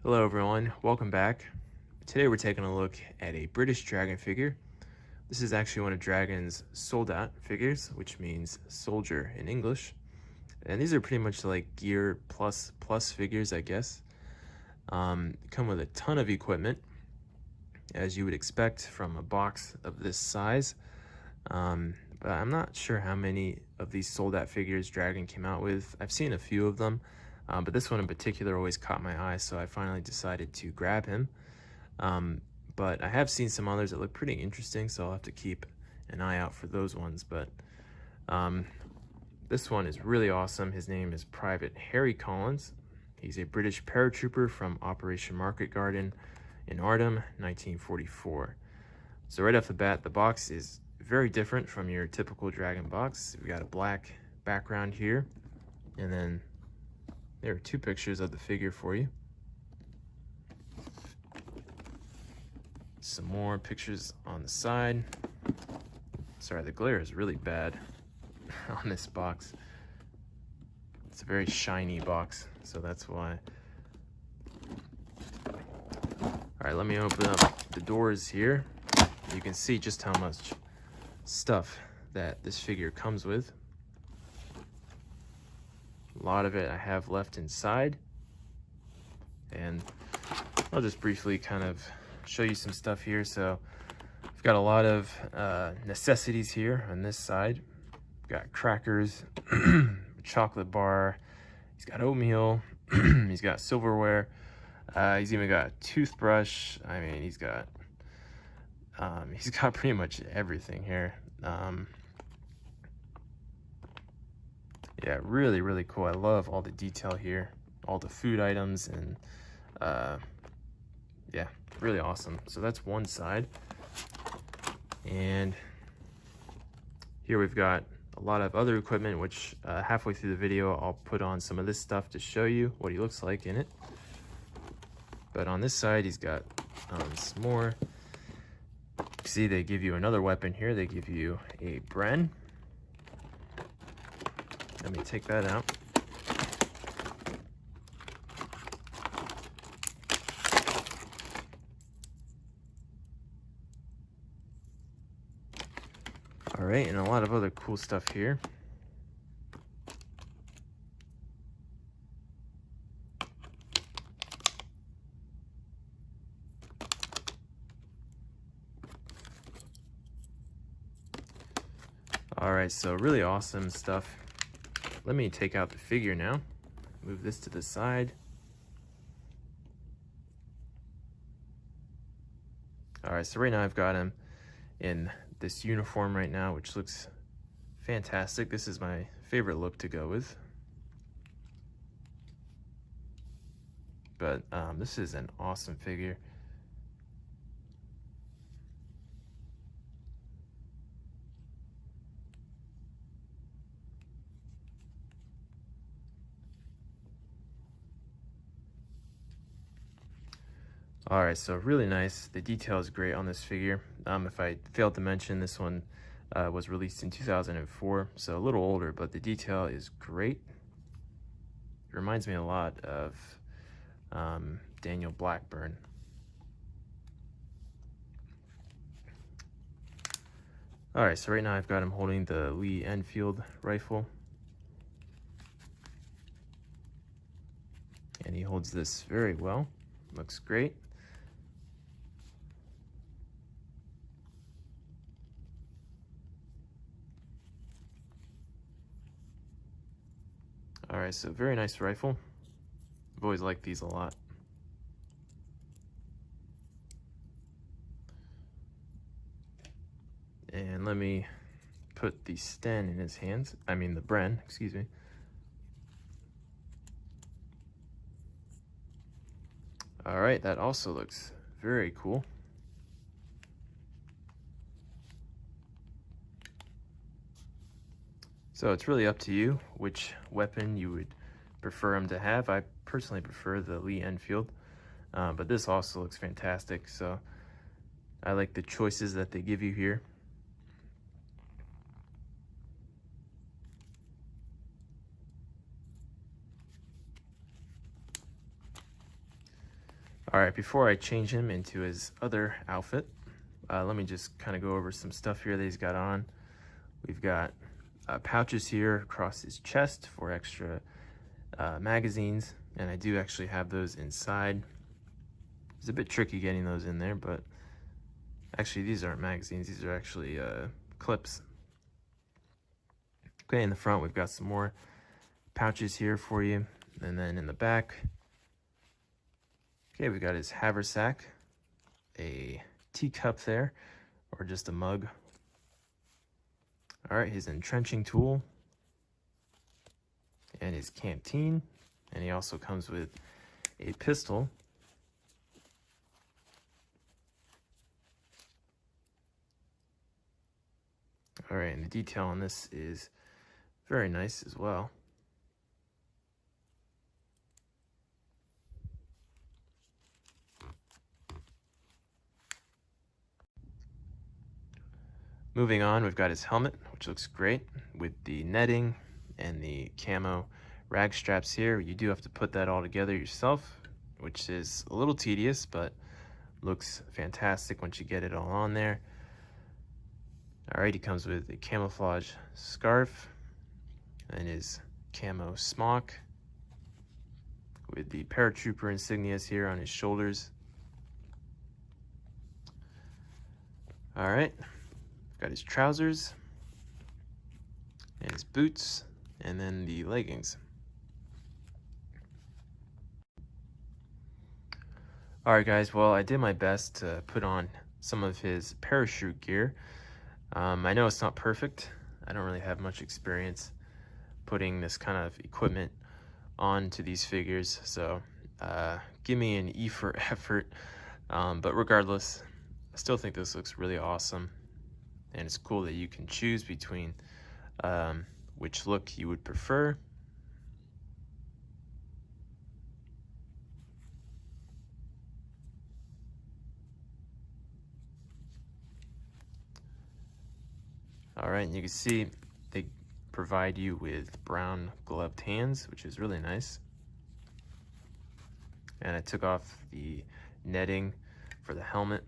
Hello everyone, welcome back. Today we're taking a look at a British dragon figure. This is actually one of Dragon's Soldat figures, which means soldier in English. And these are pretty much like gear plus figures, I guess. Come with a ton of equipment, as you would expect from a box of this size. But I'm not sure how many of these Soldat figures Dragon came out with. I've seen a few of them. But this one in particular always caught my eye, so I finally decided to grab him. But I have seen some others that look pretty interesting, so I'll have to keep an eye out for those ones. But this one is really awesome. His name is Private Harry Collins. He's a British paratrooper from Operation Market Garden in Arnhem, 1944. So right off the bat, the box is very different from your typical Dragon box. We've got a black background here, and then there are two pictures of the figure for you. Some more pictures on the side. Sorry, the glare is really bad on this box. It's a very shiny box, so that's why. All right, let me open up the doors here. You can see just how much stuff that this figure comes with. A lot of it I have left inside, and I'll just briefly kind of show you some stuff here. So I've got a lot of necessities here on this side. We've got crackers, chocolate bar, he's got oatmeal, he's got silverware, he's even got a toothbrush. I mean, he's got pretty much everything here. Yeah, really cool. I love all the detail here, all the food items, and yeah, really awesome. So that's one side. And here we've got a lot of other equipment, which halfway through the video, I'll put on some of this stuff to show you what he looks like in it. But on this side, he's got some more. See, they give you another weapon here. They give you a Bren. Let me take that out. All right, and a lot of other cool stuff here. All right, so really awesome stuff. Let me take out the figure now. Move this to the side. All right, so right now I've got him in this uniform right now, which looks fantastic. This is my favorite look to go with. But this is an awesome figure. All right, so really nice. The detail is great on this figure. If I failed to mention, this one was released in 2004, so a little older, but the detail is great. It reminds me a lot of Daniel Blackburn. All right, so right now I've got him holding the Lee Enfield rifle. And he holds this very well. Looks great. All right, so very nice rifle. I've always liked these a lot. And let me put the Sten in his hands. I mean the Bren, excuse me. All right, that also looks very cool. So it's really up to you which weapon you would prefer him to have. I personally prefer the Lee Enfield, but this also looks fantastic. So I like the choices that they give you here. All right, before I change him into his other outfit, let me just kind of go over some stuff here that he's got on. We've got pouches here across his chest for extra magazines, and I do actually have those inside. It's a bit tricky getting those in there, but actually these aren't magazines, these are actually clips. Okay, in the front we've got some more pouches here for you, and then in the back, okay, we've got his haversack, a teacup there, or just a mug. All right, his entrenching tool, and his canteen, and he also comes with a pistol. All right, and the detail on this is very nice as well. Moving on, we've got his helmet, which looks great with the netting and the camo rag straps here. You do have to put that all together yourself, which is a little tedious, but looks fantastic once you get it all on there. All right, he comes with a camouflage scarf and his camo smock with the paratrooper insignias here on his shoulders. All right. Got his trousers and his boots, and then the leggings. All right, guys, well, I did my best to put on some of his parachute gear. I know it's not perfect. I don't really have much experience putting this kind of equipment onto these figures, so give me an E for effort. But regardless, I still think this looks really awesome. And it's cool that you can choose between which look you would prefer. All right, and you can see they provide you with brown gloved hands, which is really nice. And I took off the netting for the helmet.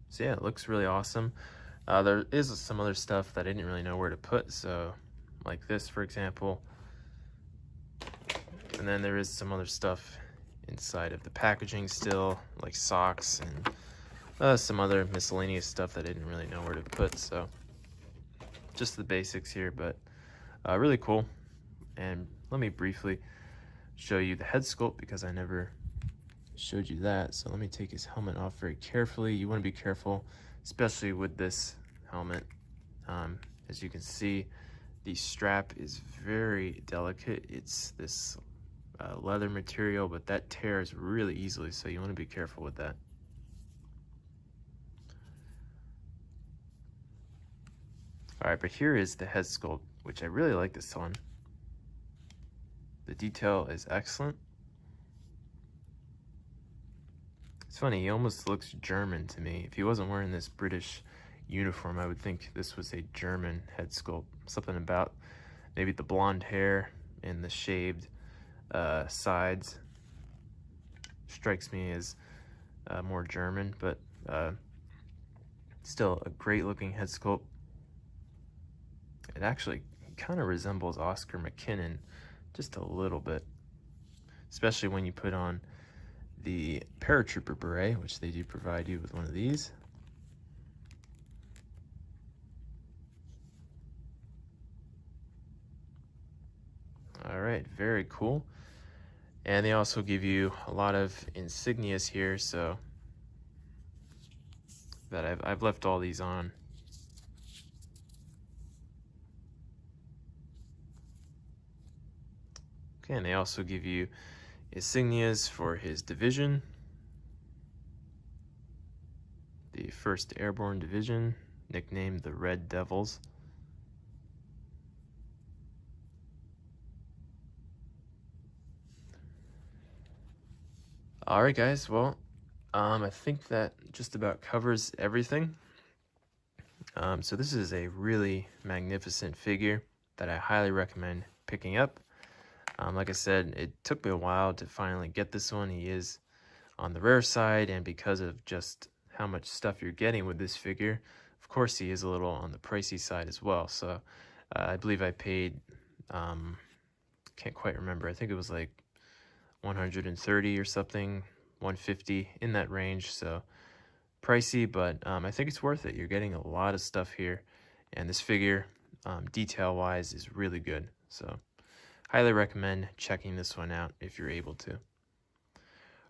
So yeah, it looks really awesome. There is some other stuff that I didn't really know where to put, so like this, for example. And then there is some other stuff inside of the packaging still, like socks and some other miscellaneous stuff that I didn't really know where to put. So just the basics here, but really cool. And let me briefly show you the head sculpt because I never showed you that. So let me take his helmet off very carefully. You want to be careful, especially with this helmet. As you can see, the strap is very delicate. It's this leather material, but that tears really easily, so you want to be careful with that. All right, but here is the head sculpt, which I really like this one. The detail is excellent. It's funny, he almost looks German to me. If he wasn't wearing this British uniform, I would think this was a German head sculpt. Something about maybe the blonde hair and the shaved sides strikes me as more German, but still a great looking head sculpt. It actually kind of resembles Oscar McKinnon just a little bit, especially when you put on the paratrooper beret, which they do provide you with one of these. All right, very cool. And they also give you a lot of insignias here, so that I've left all these on. Okay, and they also give you insignias for his division, the 1st Airborne Division, nicknamed the Red Devils. All right, guys, well, I think that just about covers everything. So this is a really magnificent figure that I highly recommend picking up. Like I said, it took me a while to finally get this one. He is on the rare side, and because of just how much stuff you're getting with this figure, of course he is a little on the pricey side as well. So I believe I paid, can't quite remember, I think it was like 130 or something, 150, in that range. So pricey, but I think it's worth it. You're getting a lot of stuff here, and this figure, detail wise, is really good. So highly recommend checking this one out if you're able to.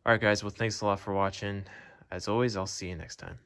Alright guys, well thanks a lot for watching. As always, I'll see you next time.